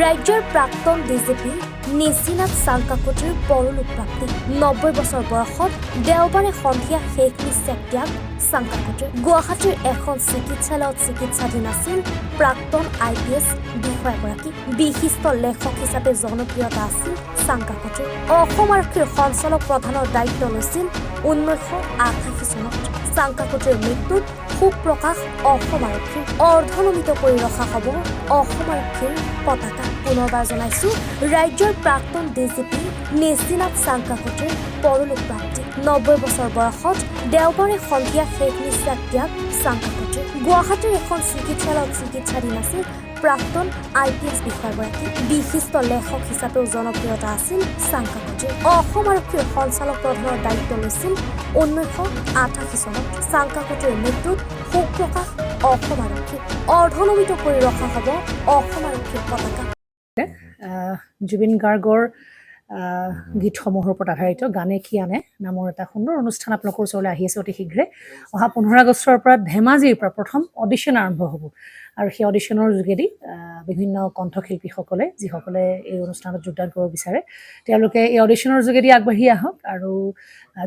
ৰাজ্যৰ প্ৰাক্তন ডিজিপি নিশিনাথ চাংকাকতিৰ পৰলোক প্ৰাপ্তি 90 বছৰ বয়সত দেওবাৰে সন্ধিয়া শেষ নিশ্বাস ত্যাগ চাংকাকতিৰ। গুৱাহাটীৰ এখন চিকিৎসালয়ত চিকিৎসাধীন আছিল প্ৰাক্তন IPS বিষয়াগৰাকী। বিশিষ্ট লেখক হিচাপে জনপ্ৰিয়তা আছিল চাংকাকতিৰ। অসম আৰক্ষীৰ সঞ্চালক প্ৰধানৰ দায়িত্ব লৈছিল 1988 চনত। চাংকাকতিৰ মৃত্যুত শোক প্ৰকাশ অসম আৰক্ষীৰ। অৰ্ধনমিত কৰি ৰখা হ'ব অসম আৰক্ষীৰ পতাকা। পুনৰবাৰ জনাইছো, ৰাজ্যৰ প্ৰাক্তন ডিজিপি নিশিনাথ চাংকাকতিৰ পৰলোক প্ৰাপ্তি। 90 বছৰ বয়সত দেওবাৰে সন্ধিয়া শেষ নিশ্বাস ত্যাগ চাংকাকতিৰ। গুৱাহাটীৰ এখন চিকিৎসালয়ত চিকিৎসাধীন আছিল প্ৰাক্তন IPS বিষয়াগৰাকী। বিশিষ্ট লেখক হিচাপেও জনপ্ৰিয়তা আছিল চাংকাকতিৰ। অসম আৰক্ষীৰ সঞ্চালক প্ৰধানৰ দায়িত্ব লৈছিল 1988 চনত। চাংকাকতিৰ মৃত্যুত শোক প্ৰকাশ অসম আৰক্ষীৰ। অৰ্ধনমিত কৰি ৰখা হ'ব অসম আৰক্ষীৰ পতাকা। জুবিন গাৰ্গৰ গীতসমূহৰ ওপৰত আধাৰিত গানে কি আনে নামৰ এটা সুন্দৰ অনুষ্ঠান আপোনালোকৰ ওচৰলৈ আহি আছে অতি শীঘ্ৰে। অহা 15 আগষ্টৰ পৰা ধেমাজিৰ পৰা প্ৰথম অডিশ্যন আৰম্ভ হ'ব আৰু সেই অডিশ্যনৰ যোগেদি বিভিন্ন কণ্ঠশিল্পীসকলে যিসকলে এই অনুষ্ঠানত যোগদান কৰিব বিচাৰে তেওঁলোকে এই অডিশ্যনৰ যোগেদি আগবাঢ়ি আহক আৰু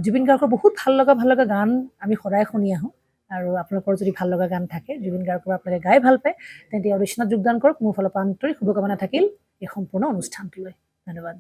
জুবিন গাৰ্গৰ বহুত ভাল লগা গান আমি সদায় শুনি আহোঁ। আৰু আপোনালোকৰ যদি ভাল লগা গান থাকে জুবিন গাৰ্গৰ আপোনালোকে গাই ভাল পায় তেন্তে অডিশ্যনত যোগদান কৰক। মোৰ ফালৰ পৰা আন্তৰিক শুভকামনা থাকিল এই সম্পূৰ্ণ অনুষ্ঠানটোলৈ। ধন্যবাদ।